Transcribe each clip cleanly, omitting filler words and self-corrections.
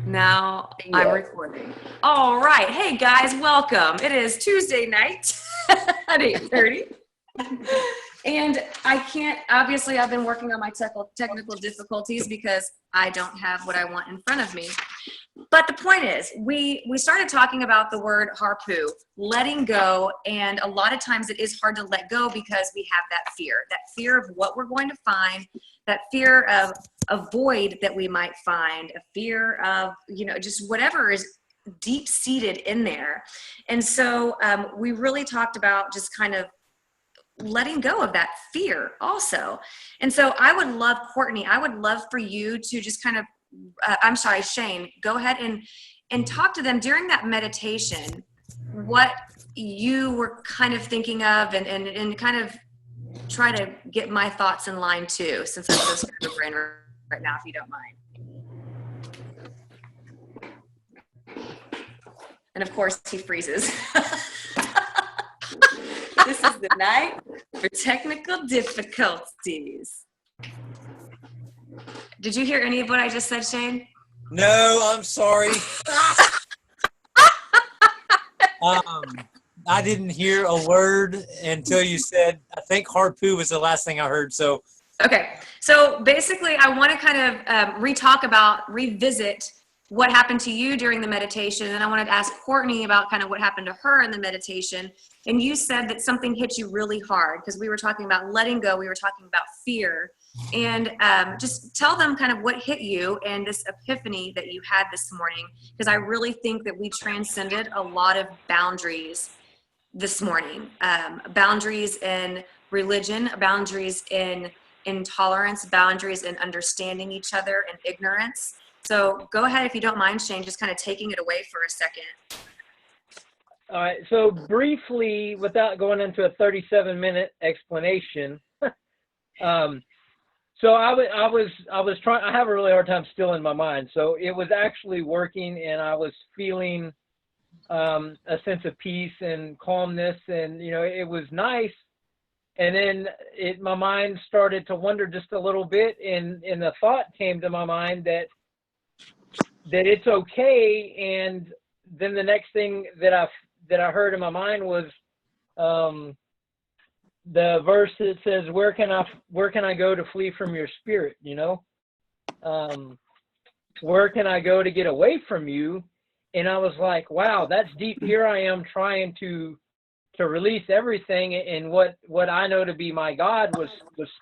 Now I'm recording. All right. Hey guys, welcome. It is Tuesday night at 8:30. And obviously I've been working on my technical difficulties because I don't have what I want in front of me. But the point is, we started talking about the word harpu, letting go, and a lot of times it is hard to let go because we have that fear of what we're going to find, that fear of a void that we might find, a fear of, just whatever is deep-seated in there. And so we really talked about just kind of letting go of that fear also. And so I would love, Courtney, I would love for you to just kind of, Shane, go ahead and talk to them during that meditation, what you were kind of thinking of and kind of try to get my thoughts in line too, since I'm so scatterbrained right now, if you don't mind. And of course he freezes. This is the night for technical difficulties. Did you hear any of what I just said, Shane? No, I'm sorry. I didn't hear a word until you said, I think harpu was the last thing I heard. So, okay. So basically I want to kind of revisit what happened to you during the meditation. And I wanted to ask Courtney about kind of what happened to her in the meditation. And you said that something hit you really hard because we were talking about letting go. We were talking about fear. And just tell them kind of what hit you and this epiphany that you had this morning, because I really think that we transcended a lot of boundaries this morning. Boundaries in religion, boundaries in intolerance, boundaries in understanding each other and ignorance. So go ahead, if you don't mind, Shane, just kind of taking it away for a second. All right, so briefly, without going into a 37-minute explanation, so I was trying. I have a really hard time still in my mind. So it was actually working, and I was feeling a sense of peace and calmness, and it was nice. And then my mind started to wander just a little bit, and the thought came to my mind that it's okay. And then the next thing that I heard in my mind was the verse that says, where can I go to flee from your spirit? Where can I go to get away from you? And I was like, wow, that's deep. Here I am trying to release everything. And what I know to be my God was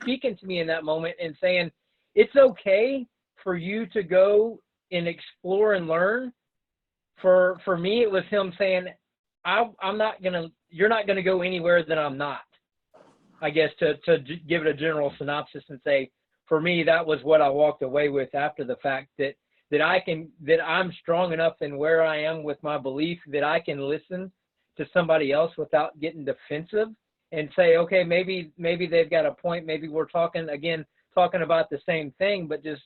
speaking to me in that moment and saying, it's okay for you to go and explore and learn. For me, it was him saying, you're not gonna go anywhere that I'm not. I guess to give it a general synopsis and say, for me, that was what I walked away with after the fact, that I'm strong enough in where I am with my belief that I can listen to somebody else without getting defensive and say, okay, maybe they've got a point. Maybe we're talking about the same thing, but just.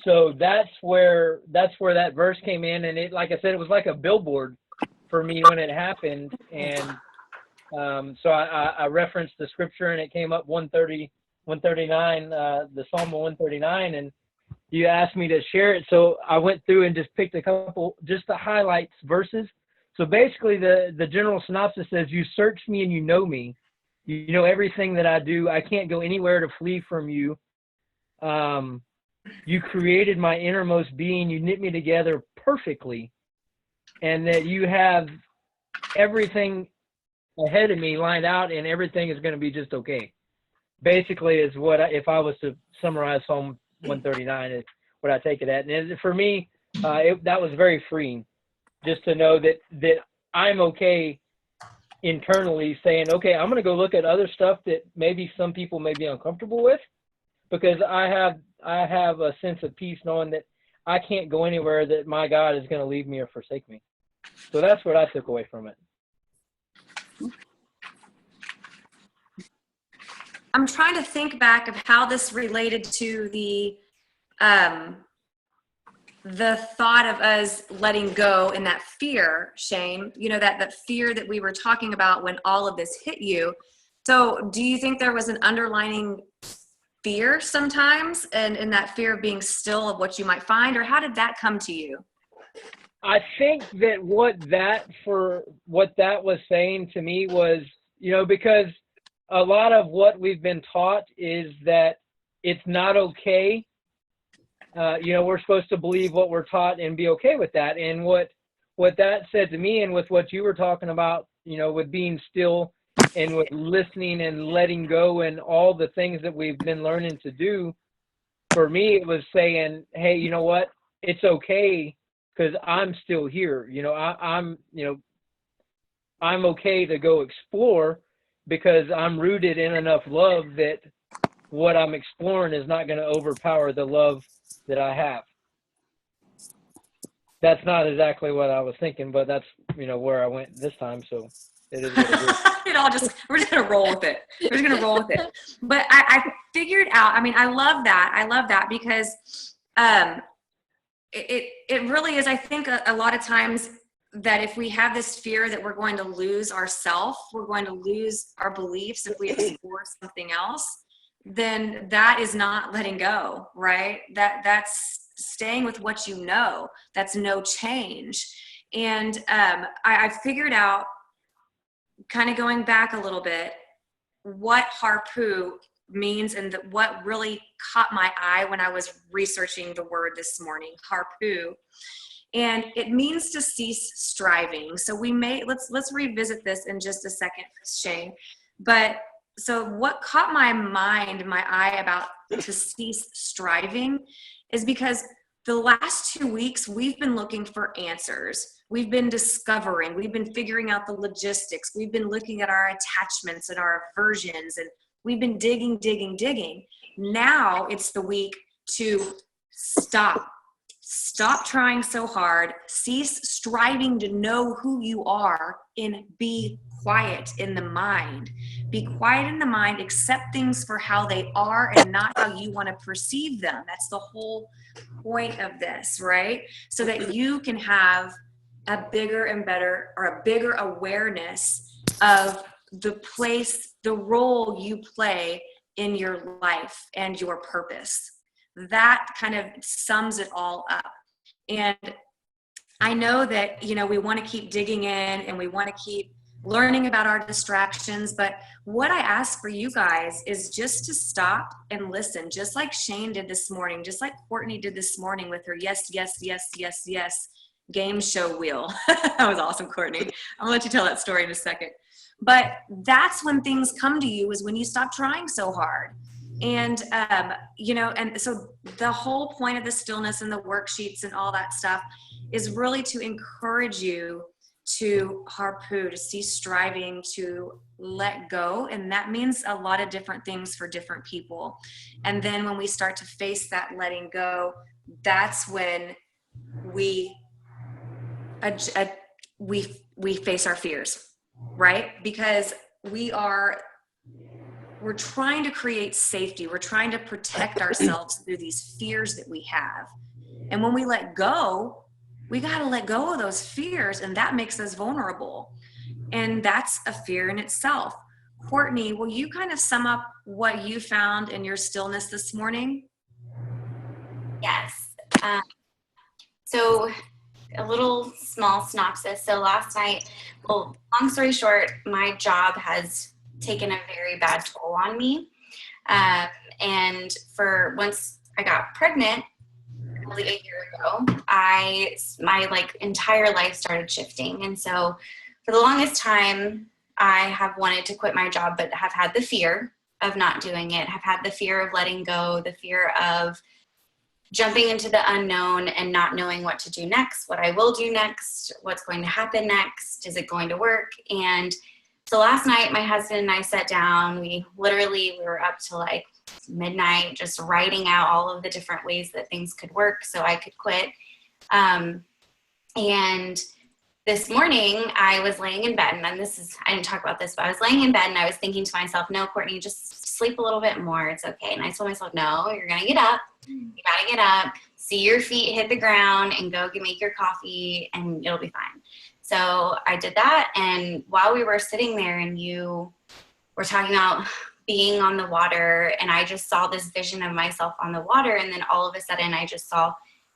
So that's where that verse came in, and it, like I said, it was like a billboard for me when it happened. And so I referenced the scripture, and it came up 139, the Psalm 139, and you asked me to share it. So I went through and just picked a couple, just the highlights verses. So basically the general synopsis says, you search me and you know me. You know everything that I do. I can't go anywhere to flee from you. You created my innermost being. You knit me together perfectly. And that you have everything ahead of me lined out, and everything is going to be just okay. Basically is what, if I was to summarize Psalm 139, is what I take it at. And for me, that was very freeing, just to know that I'm okay internally, saying, okay, I'm going to go look at other stuff that maybe some people may be uncomfortable with, because I have a sense of peace knowing that I can't go anywhere that my God is going to leave me or forsake me. So that's what I took away from it. I'm trying to think back of how this related to the thought of us letting go and that fear, Shane, that fear that we were talking about when all of this hit you. So do you think there was an underlining fear sometimes, and in that fear of being still of what you might find, or how did that come to you? I think that what that was saying to me was, because a lot of what we've been taught is that it's not okay. We're supposed to believe what we're taught and be okay with that. And what that said to me, and with what you were talking about, with being still and with listening and letting go and all the things that we've been learning to do, for me, it was saying, hey, you know what? It's okay because I'm still here. I'm okay to go explore because I'm rooted in enough love that what I'm exploring is not going to overpower the love that I have. That's not exactly what I was thinking, but that's, where I went this time. So it is what it is. We're just going to roll with it. We're just going to roll with it. But I figured out, I love that. I love that because it really is, I think a lot of times that if we have this fear that we're going to lose ourself, we're going to lose our beliefs if we explore something else, then that is not letting go, right? That's staying with what you know. That's no change. And I figured out, kind of going back a little bit, what harpu means and what really caught my eye when I was researching the word this morning, harpu. And it means to cease striving. So let's revisit this in just a second, Shane. But so what caught my eye about to cease striving is because the last 2 weeks we've been looking for answers. We've been discovering, we've been figuring out the logistics. We've been looking at our attachments and our aversions, and we've been digging. Now it's the week to stop trying so hard, cease striving to know who you are, and be quiet in the mind. Be quiet in the mind, accept things for how they are and not how you want to perceive them. That's the whole point of this, right? So that you can have a bigger and better, or a bigger awareness of the role you play in your life and your purpose. That kind of sums it all up. And I know that, we want to keep digging in and we want to keep learning about our distractions. But what I ask for you guys is just to stop and listen, just like Shane did this morning, just like Courtney did this morning with her yes game show wheel. That was awesome, Courtney. I'm gonna let you tell that story in a second. But that's when things come to you, is when you stop trying so hard. And, and so the whole point of the stillness and the worksheets and all that stuff is really to encourage you to harpu, to cease striving, to let go. And that means a lot of different things for different people. And then when we start to face that letting go, that's when we face our fears, right? Because we're trying to create safety. We're trying to protect ourselves through these fears that we have. And when we let go, we got to let go of those fears, and that makes us vulnerable. And that's a fear in itself. Courtney, will you kind of sum up what you found in your stillness this morning? Yes. So a little small synopsis. So last night, well, long story short, my job has taken a very bad toll on me. And once I got pregnant, probably a year ago, my entire life started shifting. And so for the longest time, I have wanted to quit my job, but have had the fear of not doing it, have had the fear of letting go, the fear of jumping into the unknown and not knowing what to do next, what I will do next, what's going to happen next, is it going to work? And so last night, my husband and I sat down. We were up to midnight, just writing out all of the different ways that things could work so I could quit. And this morning I was laying in bed, and I didn't talk about this, but I was laying in bed and I was thinking to myself, no, Courtney, just sleep a little bit more. It's okay. And I told myself, no, you're going to get up. You got to get up, see your feet hit the ground, and go make your coffee, and it'll be fine. So I did that. And while we were sitting there and you were talking about being on the water, and I just saw this vision of myself on the water. And then all of a sudden I just saw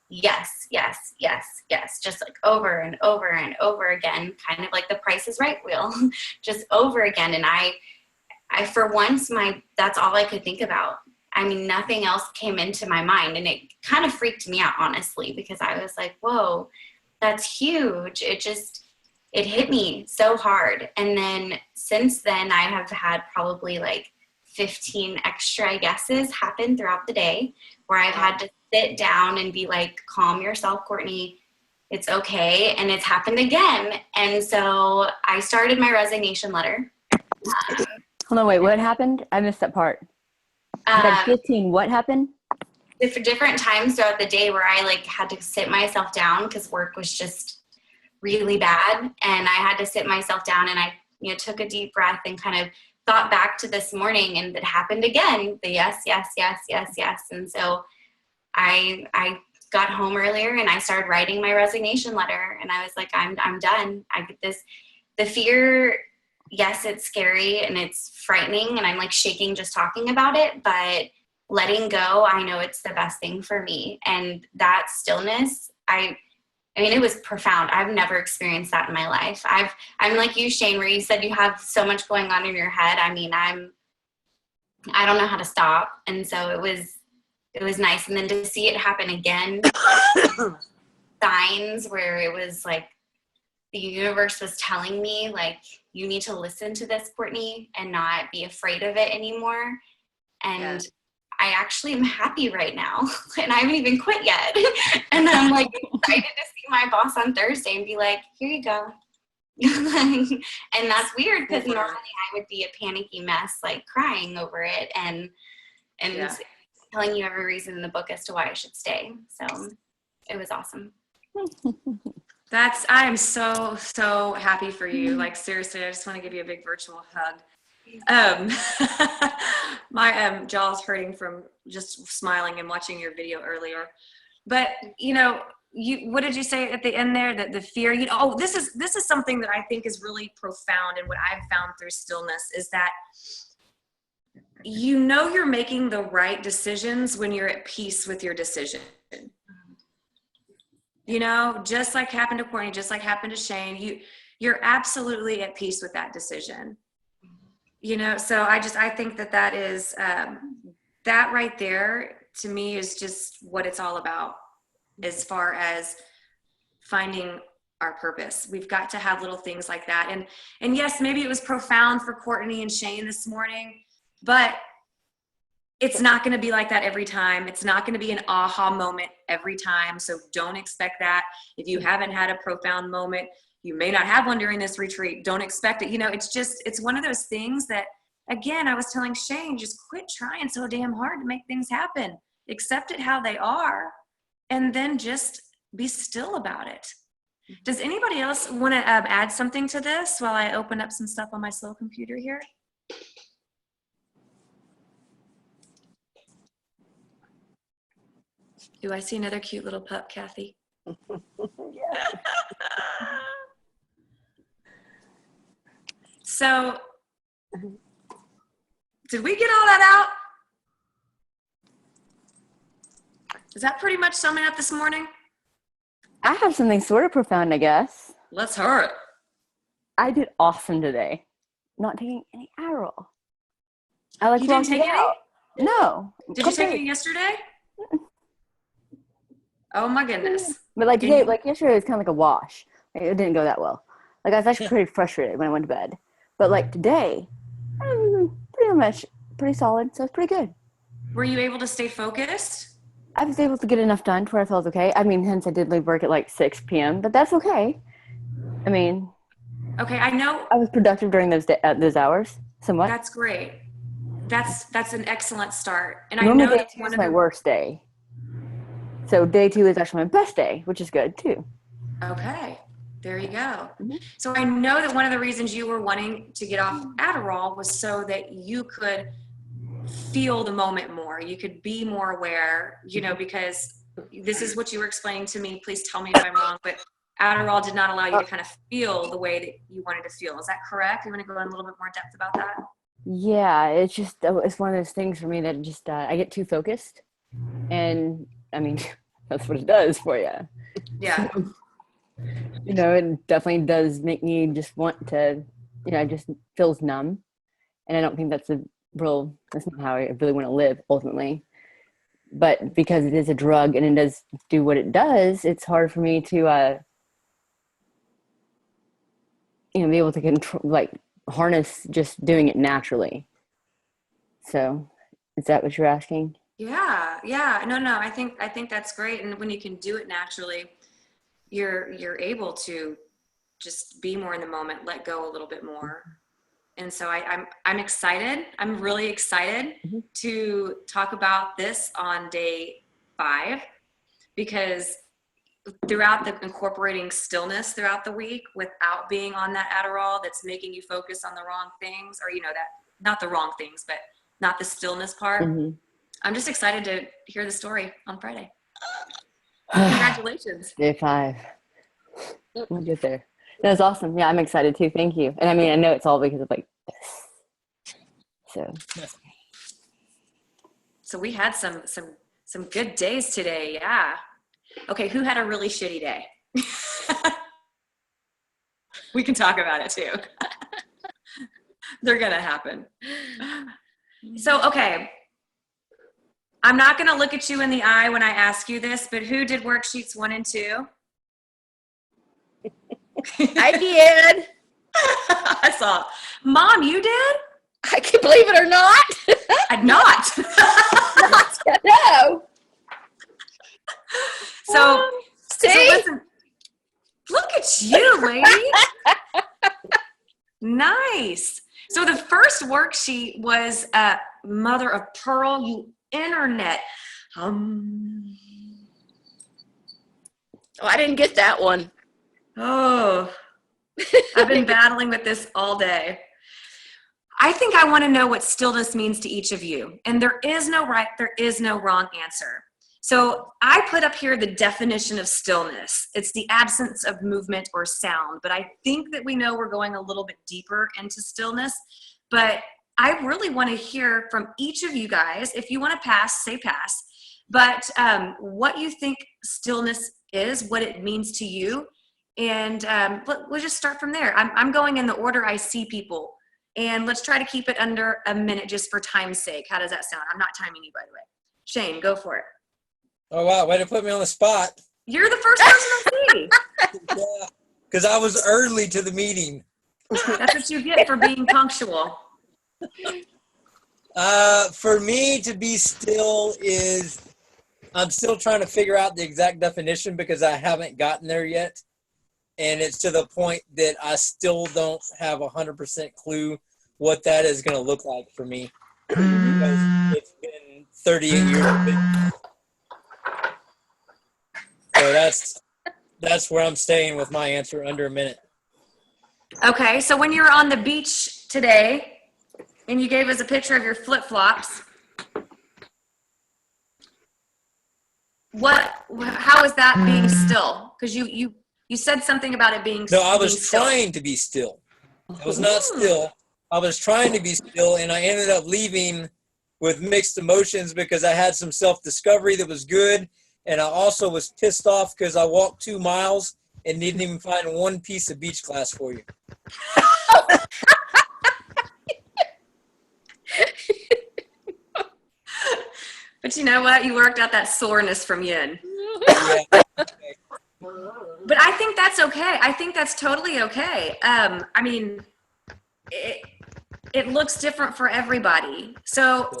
yes, yes, yes, yes, just like over and over and over again, kind of like the Price is Right wheel, just over again. And I for once, that's all I could think about. I mean, nothing else came into my mind, and it kind of freaked me out, honestly, because I was like, whoa, that's huge. It hit me so hard. And then since then, I have had probably like 15 extra guesses happen throughout the day where I've had to sit down and be like, calm yourself, Courtney. It's okay. And it's happened again. And so I started my resignation letter. Hold on, wait, what happened? I missed that part. You had 15, what happened? For different times throughout the day where I like had to sit myself down because work was just really bad. And I had to sit myself down, and I, took a deep breath and kind of thought back to this morning, and it happened again. The yes, yes, yes, yes, yes. And so I got home earlier and I started writing my resignation letter, and I was like, I'm done. I get this, the fear. Yes, it's scary and it's frightening, and I'm like shaking just talking about it, but letting go, I know it's the best thing for me. And that stillness, I mean, it was profound. I've never experienced that in my life. I'm like you, Shane, where you said you have so much going on in your head. I mean, I don't know how to stop. And so it was nice. And then to see it happen again, signs where it was like the universe was telling me, like, you need to listen to this, Courtney, and not be afraid of it anymore. And I actually am happy right now, and I haven't even quit yet. And I'm like excited to see my boss on Thursday and be like, here you go. And that's weird because normally I would be a panicky mess, like crying over it and telling you every reason in the book as to why I should stay. So it was awesome. I am so, so happy for you. Like, seriously, I just want to give you a big virtual hug. My jaw's hurting from just smiling and watching your video earlier. But, what did you say at the end there? That the fear, this is something that I think is really profound. And what I've found through stillness is that you're making the right decisions when you're at peace with your decision. Just like happened to Courtney, just like happened to Shane, you're absolutely at peace with that decision. So I think that is, that right there to me is just what it's all about as far as finding our purpose. We've got to have little things like that. And yes, maybe it was profound for Courtney and Shane this morning, but it's not going to be like that every time. It's not going to be an aha moment every time. So don't expect that. If you haven't had a profound moment, you may not have one during this retreat. Don't expect it. It's one of those things that, again, I was telling Shane, just quit trying so damn hard to make things happen. Accept it how they are, and then just be still about it. Does anybody else want to add something to this while I open up some stuff on my slow computer here? Do I see another cute little pup, Kathy? So, did we get all that out? Is that pretty much summing up this morning? I have something sort of profound, I guess. Let's hear it. I did awesome today. Not taking any Adderall. I You didn't take any? No. Did you take any yesterday? Oh my goodness. But like today, like yesterday, it was kind of like a wash. Like, it didn't go that well. Like I was actually pretty frustrated when I went to bed. But like today, pretty solid. So it's pretty good. Were you able to stay focused? I was able to get enough done to where I felt okay. I mean, hence I did leave work at like 6 p.m., but that's okay. I mean, okay, I know I was productive during those hours, somewhat. That's great. That's an excellent start. And Normally I know day 2 is my worst day. So day 2 is actually my best day, which is good too. Okay, there you go. Mm-hmm. So I know that one of the reasons you were wanting to get off Adderall was so that you could feel the moment more. You could be more aware, because this is what you were explaining to me. Please tell me if I'm wrong, but Adderall did not allow you to kind of feel the way that you wanted to feel. Is that correct? You want to go in a little bit more depth about that? Yeah, it's just it's one of those things for me that just I get too focused, and I mean that's what it does for you. Yeah. You know, it definitely does make me just want to, it just feels numb, and I don't think that's not how I really want to live ultimately. But because it is a drug and it does do what it does, it's hard for me to be able to control, like, harness just doing it naturally. So is that what you're asking? Yeah, yeah. No. I think that's great. And when you can do it naturally, you're able to just be more in the moment, let go a little bit more. And so I'm excited. I'm really excited Mhm. to talk about this on day 5, because throughout the incorporating stillness throughout the week without being on that Adderall that's making you focus on the wrong things, or that not the wrong things, but not the stillness part. Mhm. I'm just excited to hear the story on Friday. Congratulations. Day 5. We'll get there. That was awesome. Yeah, I'm excited too. Thank you. And I mean, I know it's all because of like this. So So we had some good days today. Yeah. Okay, who had a really shitty day? We can talk about it too. They're gonna happen. So, okay. I'm not gonna look at you in the eye when I ask you this, but who did worksheets 1 and 2? I did. I saw. Mom, you did? I can believe it or not. I'd not. No. So See? listen, look at you, lady. Nice. So the first worksheet was mother of pearl, you internet. Oh, I didn't get that one. Oh, I've been battling with this all day. I think I want to know what stillness means to each of you. And there is no right, there is no wrong answer. So I put up here the definition of stillness. It's the absence of movement or sound. But I think that we know we're going a little bit deeper into stillness. But I really want to hear from each of you guys. If you want to pass, say pass. But what you think stillness is, what it means to you. And we'll just start from there. I'm going in the order I see people. And let's try to keep it under a minute just for time's sake. How does that sound? I'm not timing you, by the way. Shane, go for it. Oh, wow. Way to put me on the spot. You're the first person I see. Yeah, because I was early to the meeting. That's what you get for being punctual. For me, to be still is, I'm still trying to figure out the exact definition because I haven't gotten there yet. And it's to the point that I still don't have 100% clue what that is going to look like for me. Because it's been 38 years. So that's where I'm staying with my answer, under a minute. Okay, so when you were on the beach today and you gave us a picture of your flip-flops, how is that being still? Because you said something about it being No, I was being still. trying to be still. I was not still. I was trying to be still, and I ended up leaving with mixed emotions because I had some self-discovery that was good, and I also was pissed off because I walked 2 miles and didn't even find one piece of beach class for you. But you know what? You worked out that soreness from yin. Yeah. But I think that's okay. I think that's totally okay. I mean, it looks different for everybody. So,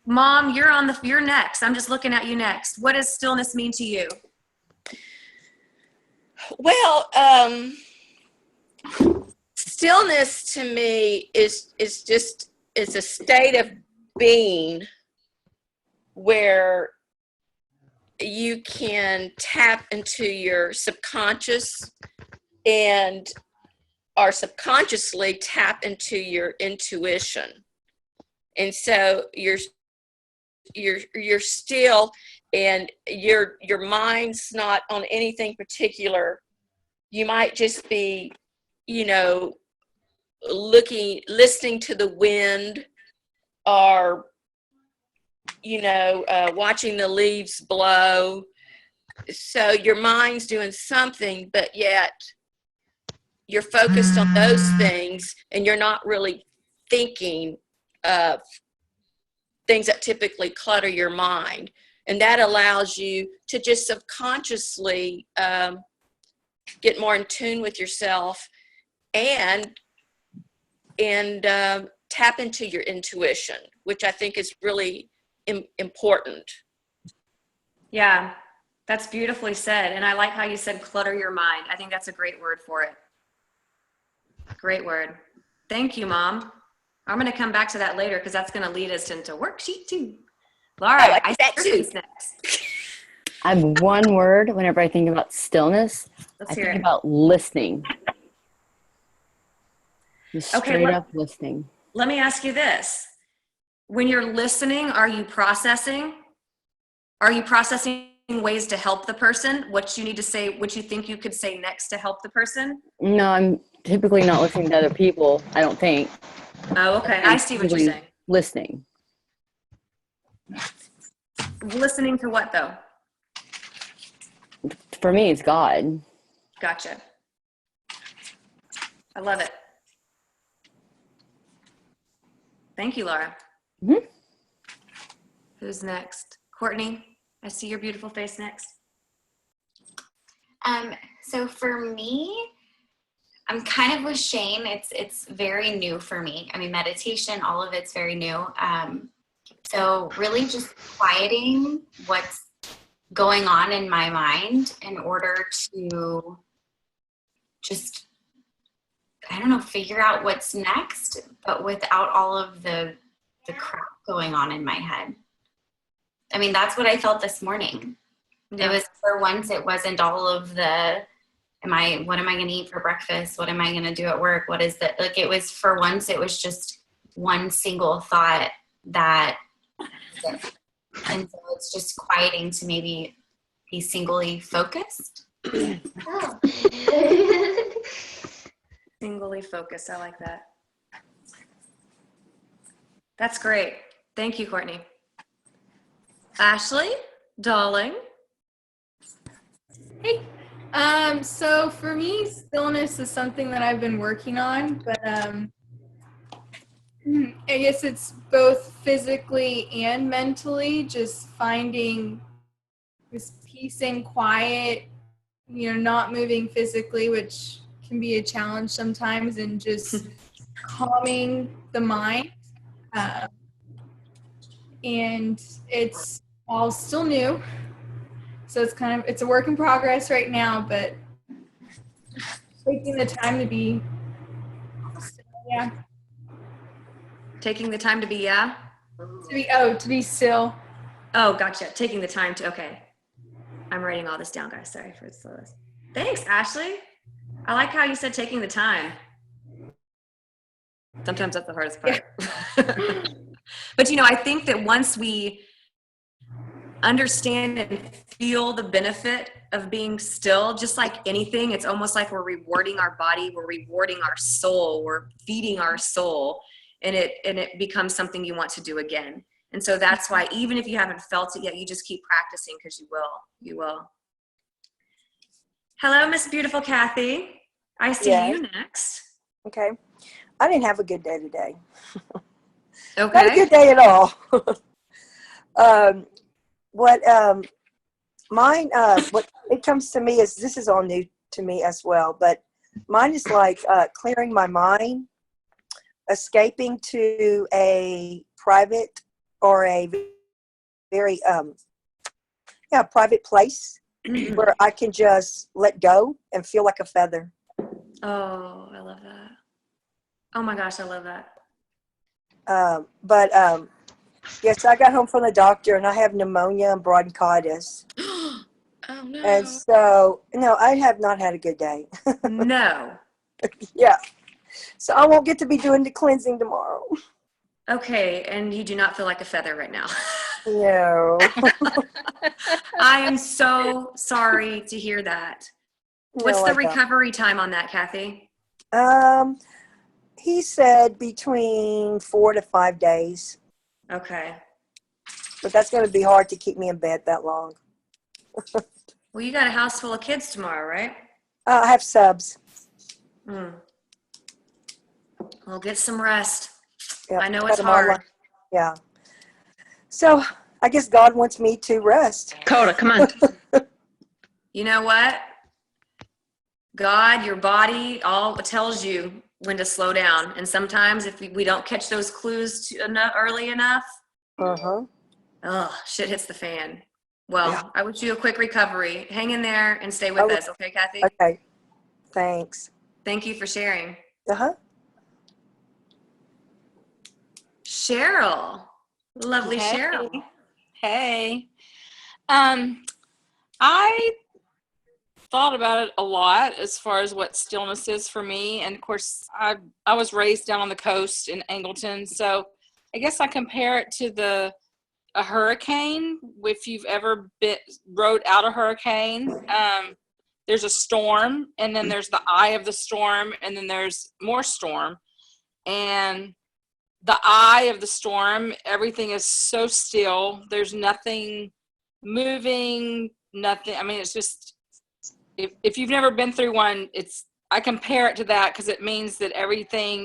Mom, you're next. I'm just looking at you next. What does stillness mean to you? Well, stillness to me is a state of being where you can tap into your subconscious and or subconsciously tap into your intuition. And so you're still, and your mind's not on anything particular. You might just be, listening to the wind, or watching the leaves blow. So your mind's doing something, but yet you're focused on those things, and you're not really thinking of things that typically clutter your mind. And that allows you to just subconsciously get more in tune with yourself and tap into your intuition, which I think is really important. Yeah, that's beautifully said. And I like how you said clutter your mind. I think that's a great word for it. Great word. Thank you, Mom. I'm going to come back to that later because that's going to lead us into worksheet 2. Laura, I like that too. Next. I have one word whenever I think about stillness. Let's I hear think it. about listening. Just Okay, straight up listening. Let me ask you this. When you're listening, are you processing? Are you processing ways to help the person? What you need to say, what you think you could say next to help the person? No, I'm typically not listening to other people, I don't think. Oh, okay. I see what you're saying. Listening. Listening to what, though? For me, it's God. Gotcha. I love it. Thank you, Laura. Mm-hmm. Who's next? Courtney, I see your beautiful face next. So for me, I'm kind of with Shane. It's very new for me. I mean, meditation, all of it's very new. So really just quieting what's going on in my mind in order to just, I don't know, figure out what's next, but without all of the crap going on in my head. I mean, that's what I felt this morning. Yeah. It was, for once, it wasn't all of the, what am I going to eat for breakfast? What am I going to do at work? What is that? Like, it was, for once, it was just one single thought that, and so it's just quieting to maybe be singly focused. Oh. Singly focused. I like that. That's great. Thank you, Courtney. Ashley, darling. Hey. So for me, stillness is something that I've been working on, but I guess it's both physically and mentally, just finding this peace and quiet, not moving physically, which can be a challenge sometimes, and just calming the mind. And it's all still new. So it's a work in progress right now, but taking the time to be still, yeah. Taking the time to be, yeah? To be still. Oh, gotcha. Taking the time to, okay. I'm writing all this down, guys. Sorry for the slowness. Thanks, Ashley. I like how you said taking the time. Sometimes that's the hardest part. Yeah. But, I think that once we understand and feel the benefit of being still, just like anything, it's almost like we're rewarding our body, we're rewarding our soul, we're feeding our soul, and it becomes something you want to do again. And so that's why, even if you haven't felt it yet, you just keep practicing, because you will. Hello, Miss Beautiful Kathy. I see you next. Okay. I didn't have a good day today. Okay. Not a good day at all. What it comes to me is, this is all new to me as well, but mine is like clearing my mind, escaping to a private or a very private place where I can just let go and feel like a feather. Oh, I love that. Oh my gosh, I love that. Yes, I got home from the doctor and I have pneumonia and bronchitis. Oh no. And so, no, I have not had a good day. No. Yeah. So I won't get to be doing the cleansing tomorrow. Okay, and you do not feel like a feather right now. No. I am so sorry to hear that. What's the recovery time on that, Kathy? He said between 4 to 5 days, Okay. but that's going to be hard to keep me in bed that long. Well, you got a house full of kids tomorrow, right? I have subs. Well, get some rest. Yep, I know got it's them all hard. lined- Yeah. So I guess God wants me to rest. Coda, come on. You know what? God, your body, all tells you when to slow down. And sometimes if we don't catch those clues early enough, shit hits the fan. Well, Yeah. I wish you a quick recovery. Hang in there and stay with us, okay, Kathy? Okay. Thanks. Thank you for sharing. Uh-huh. Cheryl. Lovely Hey. Cheryl. Hey. I thought about it a lot as far as what stillness is for me. And of course, I was raised down on the coast in Angleton. So I guess I compare it to a hurricane. If you've ever rode out a hurricane, there's a storm, and then there's the eye of the storm, and then there's more storm. And the eye of the storm, everything is so still. There's nothing moving, nothing. I mean, it's just, if you've never been through one, I compare it to that because it means that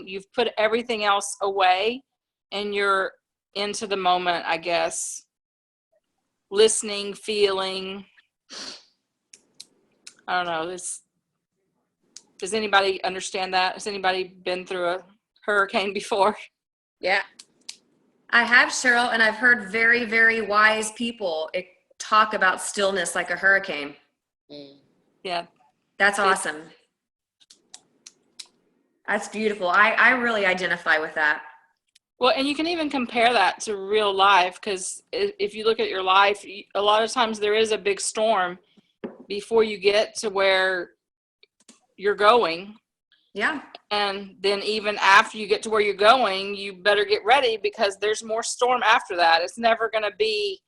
you've put everything else away and you're into the moment, I guess. Listening, feeling. I don't know. Does anybody understand that? Has anybody been through a hurricane before? Yeah. I have, Cheryl, and I've heard very, very wise people talk about stillness like a hurricane. Yeah. That's awesome. That's beautiful. I really identify with that. Well, and you can even compare that to real life, because if you look at your life, a lot of times there is a big storm before you get to where you're going. Yeah. And then even after you get to where you're going, you better get ready because there's more storm after that. It's never going to be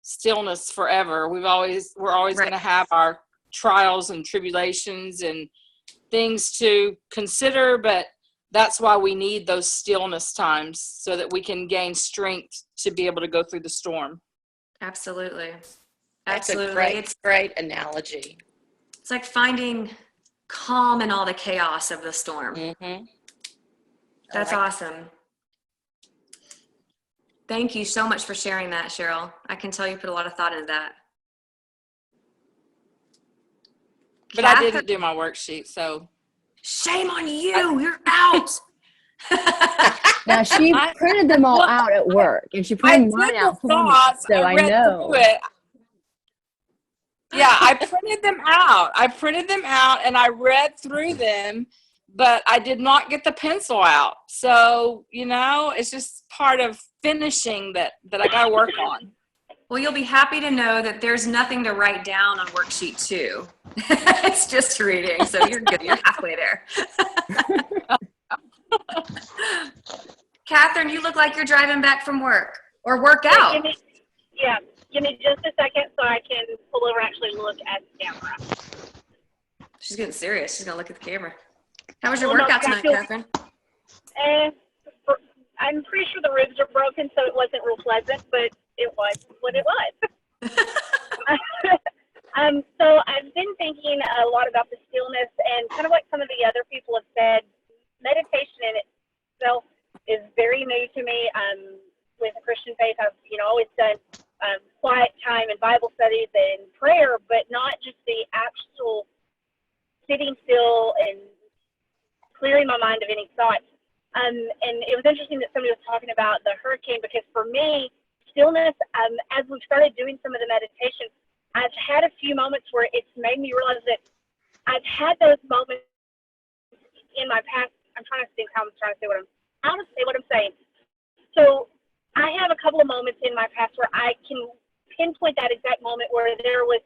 stillness forever. We're always Right. going to have our trials and tribulations and things to consider, but that's why we need those stillness times so that we can gain strength to be able to go through the storm. Absolutely. That's Absolutely. a great analogy. It's like finding calm in all the chaos of the storm. Mm-hmm. That's awesome. Thank you so much for sharing that, Cheryl. I can tell you put a lot of thought into that. But I didn't do my worksheet, so. Shame on you. You're out. Now, she printed them all out at work, and she printed mine out for me, so I know. Through it. Yeah, I printed them out, and I read through them, but I did not get the pencil out. So, it's just part of finishing that I got to work on. Well, you'll be happy to know that there's nothing to write down on worksheet 2. It's just reading, so you're good. You're halfway there. Catherine, you look like you're driving back from work or work out. Give me just a second so I can pull over and actually look at the camera. She's getting serious. She's going to look at the camera. How was your workout tonight, Catherine? I'm pretty sure the ribs are broken, so it wasn't real pleasant, but it was what it was. So I've been thinking a lot about the stillness, and kind of like some of the other people have said, meditation in itself is very new to me. With the Christian faith, I've always done quiet time and Bible studies and prayer, but not just the actual sitting still and clearing my mind of any thoughts. And it was interesting that somebody was talking about the hurricane, because for me, stillness, as we've started doing some of the meditation, I've had a few moments where it's made me realize that I've had those moments in my past. I'm trying to think how I'm trying to say what I'm saying. So I have a couple of moments in my past where I can pinpoint that exact moment where there was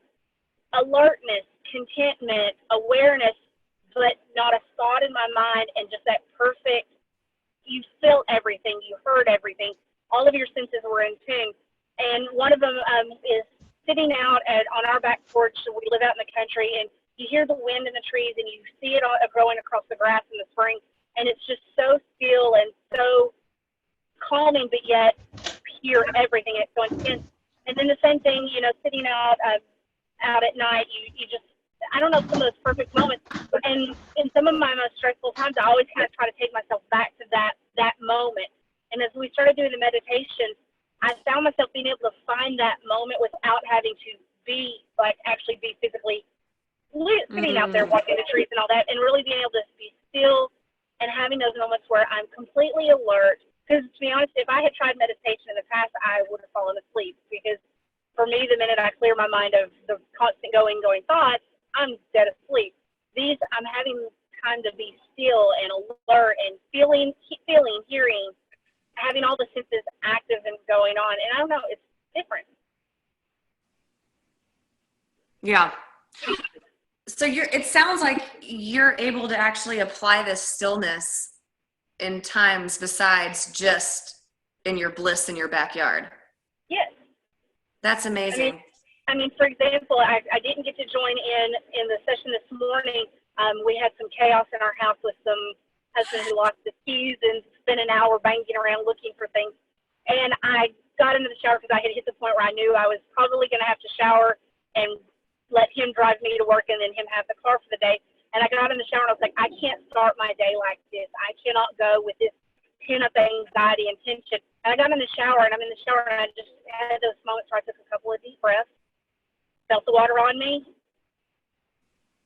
alertness, contentment, awareness, but not a thought in my mind, and just that perfect, you felt everything, you heard everything, all of your senses were in tune. And one of them is sitting out on our back porch. So we live out in the country, and you hear the wind in the trees, and you see it all growing across the grass in the spring. and it's just so still and so calming, but yet hear everything. It's so intense. And then the same thing, you know, sitting out at night, you just, I don't know, some of those perfect moments. And in some of my most stressful times, I always kind of try to take myself back to that moment. And as we started doing the meditation, I found myself being able to find that moment without having to be actually be physically sitting out there walking the trees and all that, and really being able to be still and having those moments where I'm completely alert. Because to be honest, if I had tried meditation in the past, I would have fallen asleep, because for me, the minute I clear my mind of the constant going thoughts, I'm dead asleep. These, I'm having time to be still and alert and feeling, hearing, having all the senses active and going on. And I don't know, it's different. Yeah. So it sounds like you're able to actually apply this stillness in times besides just in your bliss in your backyard. Yes. That's amazing. I mean, for example, I didn't get to join in the session this morning. We had some chaos in our house with some husband who lost his keys and spent an hour banging around looking for things. And I got into the shower because I had hit the point where I knew I was probably going to have to shower and let him drive me to work and then him have the car for the day. And I got in the shower and I was like, I can't start my day like this. I cannot go with this pent-up anxiety and tension. And I got in the shower, and I'm in the shower, and I just had those moments where I took a couple of deep breaths, felt the water on me,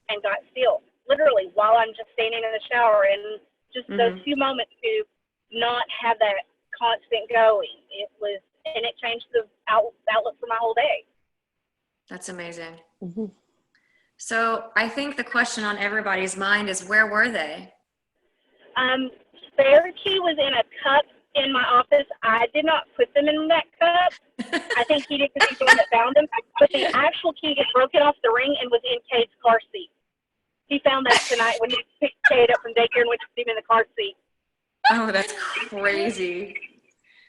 and got still, literally, while I'm just standing in the shower. And just those few moments to not have that constant going, and it changed the outlook for my whole day. That's amazing. So I think the question on everybody's mind is, where were they? Spare key was in a cup in my office. I did not put them in that cup. I think he did because he's the one that found them. But the actual key had broken off the ring and was in Cade's car seat. He found that tonight when he picked Cade up from daycare and went to see him in the car seat. Oh, that's crazy.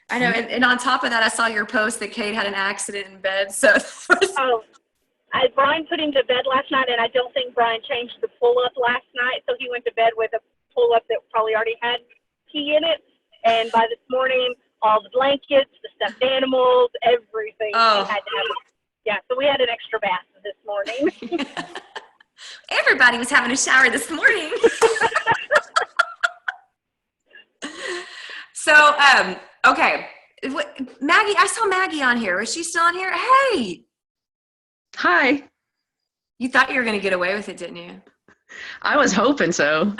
I know. And on top of that, I saw your post that Cade had an accident in bed. So Brian put him to bed last night, and I don't think Brian changed the pull-up last night, so he went to bed with a pull-up that probably already had key in it. And by this morning, all the blankets, the stuffed animals, everything. Oh. He had to have it. Yeah, so we had an extra bath this morning. Everybody was having a shower this morning. So, okay. Maggie, I saw Maggie on here. Is she still on here? Hey. Hi. You thought you were going to get away with it, didn't you? I was hoping so.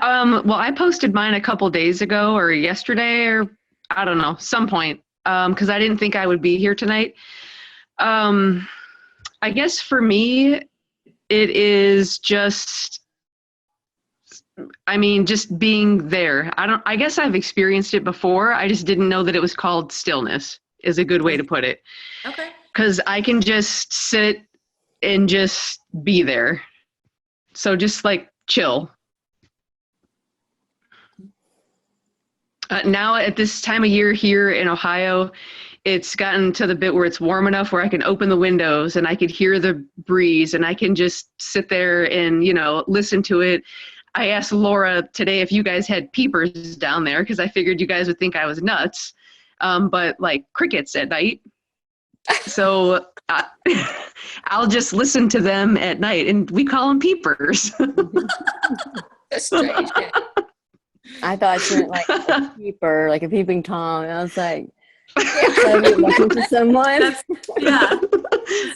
Well, I posted mine a couple days ago or yesterday or I don't know, some point, because I didn't think I would be here tonight. I guess for me, it is just being there. I guess I've experienced it before. I just didn't know that it was called stillness is a good way to put it. Okay. Because I can just sit and just be there. So just like chill. Now at this time of year here in Ohio, it's gotten to the bit where it's warm enough where I can open the windows and I can hear the breeze and I can just sit there and, listen to it. I asked Laura today if you guys had peepers down there because I figured you guys would think I was nuts, but like crickets at night. So I'll just listen to them at night, and we call them peepers. That's strange. I thought you meant like a peeper, like a peeping Tom. And I was like, are you looking for someone? Yeah.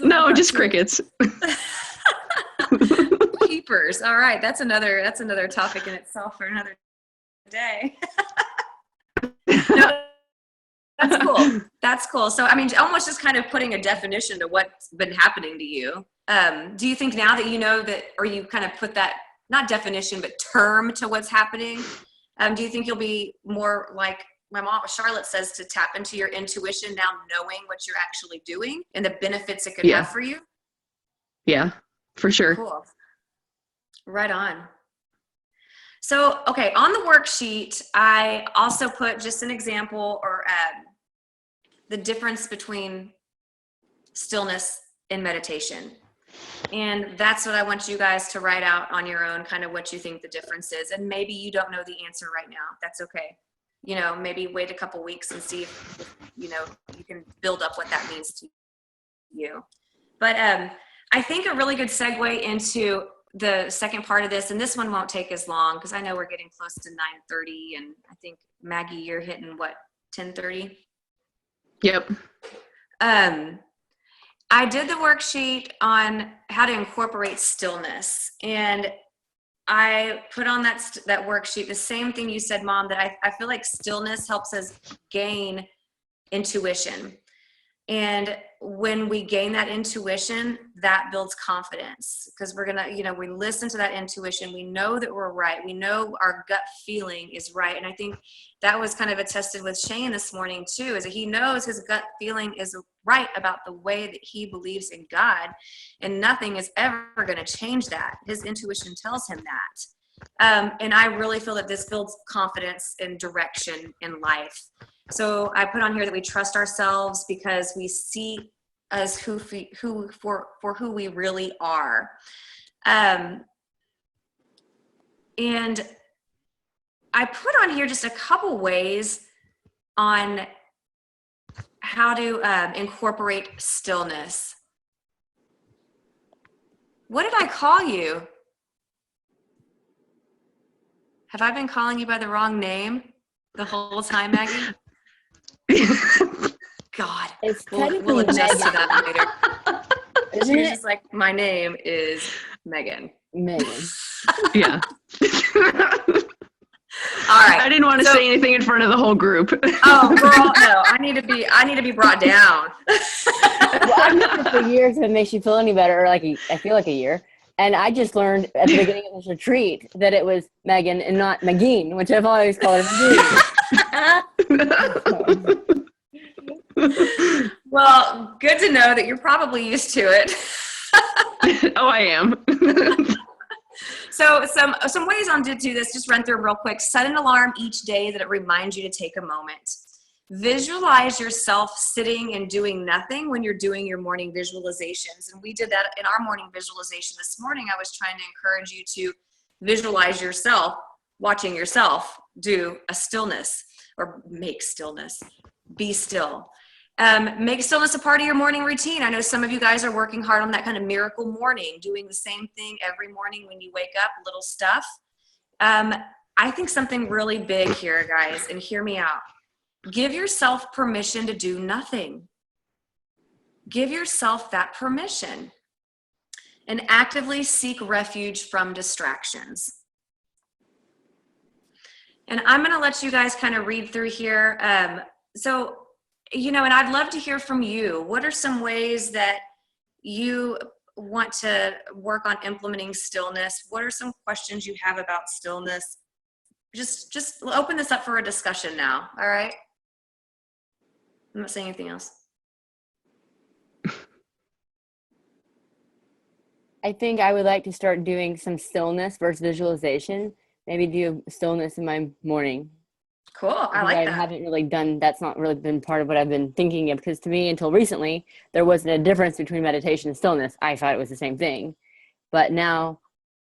No, just crickets. Peepers. All right. That's another topic in itself for another day. No, that's cool. That's cool. So, I mean, almost just kind of putting a definition to what's been happening to you. Do you think now that you know that, or you kind of put that, not definition, but term to what's happening, do you think you'll be more like my mom, Charlotte, says to tap into your intuition now, knowing what you're actually doing and the benefits it could have for you? Yeah, for sure. Cool. Right on. So, okay, on the worksheet, I also put just an example or the difference between stillness and meditation. And that's what I want you guys to write out on your own, kind of what you think the difference is. And maybe you don't know the answer right now. That's okay. You know, maybe wait a couple weeks and see if you know, you can build up what that means to you. But I think a really good segue into the second part of this, and this one won't take as long because I know we're getting close to 9:30, and I think Maggie, you're hitting what, 10:30? Yep. I did the worksheet on how to incorporate stillness, and I put on that worksheet the same thing you said, Mom, that I feel like stillness helps us gain intuition. And when we gain that intuition, that builds confidence, because we're gonna, you know, we listen to that intuition. We know that we're right. We know our gut feeling is right. And I think that was kind of attested with Shane this morning too, is that he knows his gut feeling is right about the way that he believes in God, and nothing is ever going to change that. His intuition tells him that. And I really feel that this builds confidence and direction in life. So I put on here that we trust ourselves because we see us for who we really are. And I put on here just a couple ways on how to incorporate stillness. What did I call you? Have I been calling you by the wrong name the whole time, Maggie? God, It's we'll adjust to that later. Isn't She's it? just like, my name is Megan. Megan. Yeah. All right. I didn't want to say anything in front of the whole group. Oh, girl, no. I need to be brought down. Well, I've known her for years. If it makes you feel any better, or like I feel like a year. And I just learned at the beginning of this retreat that it was Megan and not Magine, which I've always called her Magine. Well, good to know that you're probably used to it. Oh, I am. So some ways on to do this, just run through them real quick. Set an alarm each day that it reminds you to take a moment. Visualize yourself sitting and doing nothing when you're doing your morning visualizations. And we did that in our morning visualization this morning. I was trying to encourage you to visualize yourself watching yourself do a stillness, or make stillness. Be still. Make stillness a part of your morning routine. I know some of you guys are working hard on that kind of miracle morning, doing the same thing every morning when you wake up, little stuff. I think something really big here, guys, and hear me out. Give yourself permission to do nothing. Give yourself that permission, and actively seek refuge from distractions. And I'm going to let you guys kind of read through here. So, you know, and I'd love to hear from you. What are some ways that you want to work on implementing stillness? What are some questions you have about stillness? Just open this up for a discussion now. All right. I'm not saying anything else. I think I would like to start doing some stillness versus visualization. Maybe do stillness in my morning. Cool. I like I that. haven't really done, that's not really been part of what I've been thinking of, because to me, until recently, there wasn't a difference between meditation and stillness. I thought it was the same thing. But now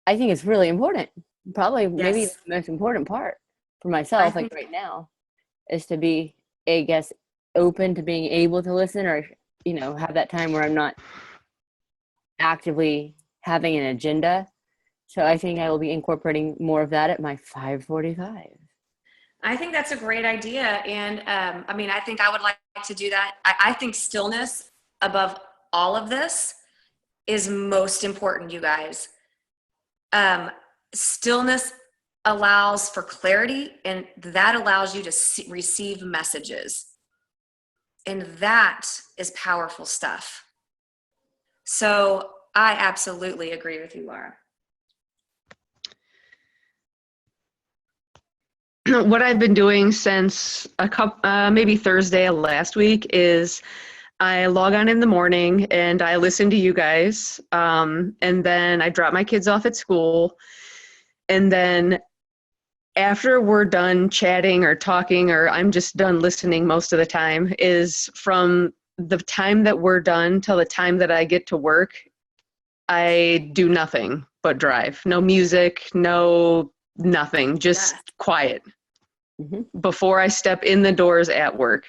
I think it's really important. Probably maybe Yes. the most important part for myself, like right now, is to be, I guess, open to being able to listen, or, you know, have that time where I'm not actively having an agenda. So I think I will be incorporating more of that at my 5:45. I think that's a great idea. And I mean, I think I would like to do that. I think stillness above all of this is most important, you guys. Stillness allows for clarity, and that allows you to receive messages. And that is powerful stuff. So I absolutely agree with you, Laura. What I've been doing since maybe Thursday of last week is I log on in the morning and I listen to you guys, and then I drop my kids off at school, and then after we're done chatting or talking, or I'm just done listening most of the time, is from the time that we're done till the time that I get to work I do nothing but drive. No music, no nothing, just quiet. Mm-hmm. Before I step in the doors at work.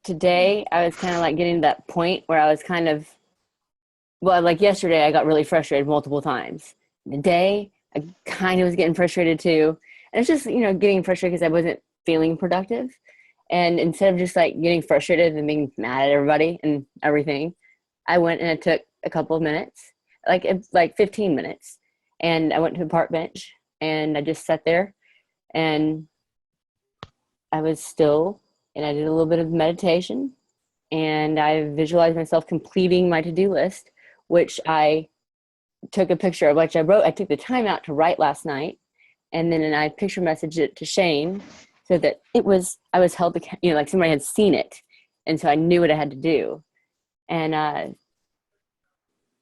Today, I was kind of like getting to that point where I was kind of, well, like yesterday, I got really frustrated multiple times. Today, I kind of was getting frustrated too. And it's just, getting frustrated because I wasn't feeling productive. And instead of just like getting frustrated and being mad at everybody and everything, I went and I took a couple of minutes, like 15 minutes. And I went to a park bench and I just sat there and I was still, and I did a little bit of meditation and I visualized myself completing my to-do list, which I took a picture of, which I took the time out to write last night. And then I picture messaged it to Shane so that I was held, like somebody had seen it. And so I knew what I had to do. And,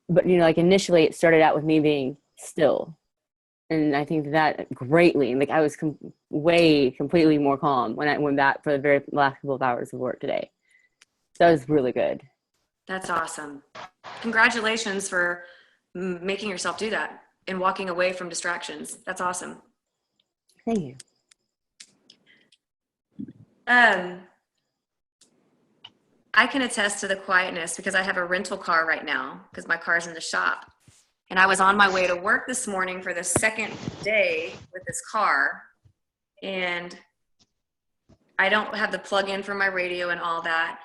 but like initially it started out with me being still. And I think that greatly, like I was completely more calm when I went back for the very last couple of hours of work today. So that was really good. That's awesome. Congratulations for making yourself do that and walking away from distractions. That's awesome. Thank you. I can attest to the quietness because I have a rental car right now because my car's in the shop. And I was on my way to work this morning for the second day with this car. And I don't have the plug-in for my radio and all that.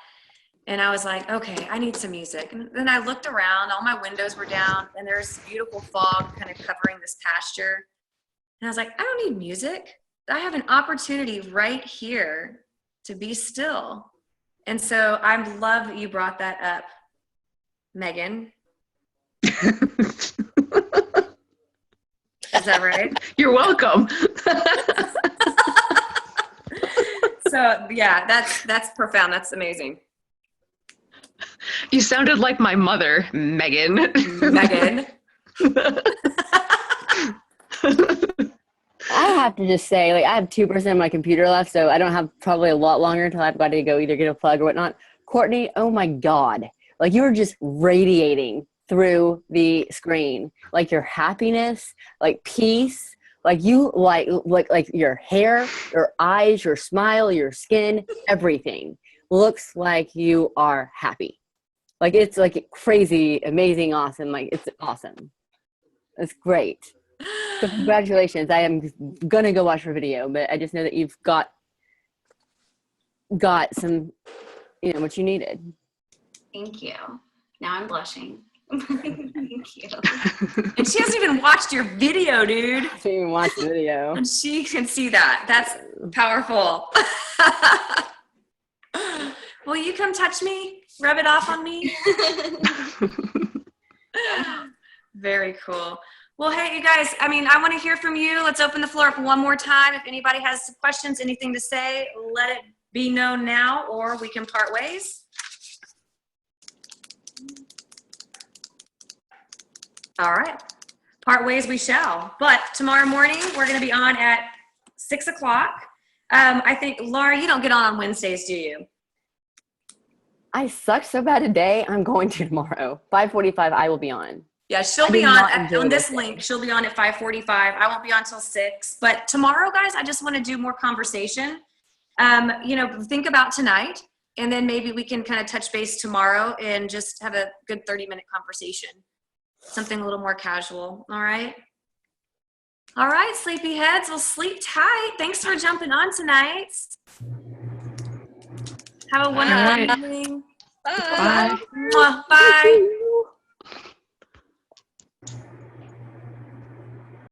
And I was like, okay, I need some music. And then I looked around, all my windows were down, and there's beautiful fog kind of covering this pasture. And I was like, I don't need music. I have an opportunity right here to be still. And so I love that you brought that up, Megan. Is that right? You're welcome. So yeah, that's profound. That's amazing. You sounded like my mother, Megan. Megan. I have to just say, like, I have 2% of my computer left, so I don't have probably a lot longer until I've got to go either get a plug or whatnot. Courtney, oh my God. Like, you were just radiating through the screen. Like, your happiness, like, peace. Like, you, like your hair, your eyes, your smile, your skin, everything looks like you are happy. Like, it's, like, crazy, amazing, awesome. Like, it's awesome. It's great. So congratulations. I am going to go watch her video, but I just know that you've got some, what you needed. Thank you. Now I'm blushing. Thank you. And she hasn't even watched your video, dude. She didn't even watch the video. And she can see that. That's powerful. Will you come touch me? Rub it off on me? Very cool. Well, hey, you guys, I want to hear from you. Let's open the floor up one more time. If anybody has questions, anything to say, let it be known now, or we can part ways. All right. Part ways we shall. But tomorrow morning, we're going to be on at 6 o'clock. I think, Laura, you don't get on Wednesdays, do you? I suck so bad today. I'm going to tomorrow. 5:45, I will be on. Yeah, she'll be on this link. She'll be on at 5:45. I won't be on till 6. But tomorrow, guys, I just want to do more conversation. Think about tonight, and then maybe we can kind of touch base tomorrow and just have a good 30-minute conversation. Something a little more casual. All right? All right, sleepyheads. Well, sleep tight. Thanks for jumping on tonight. Have a wonderful evening. Bye. Bye.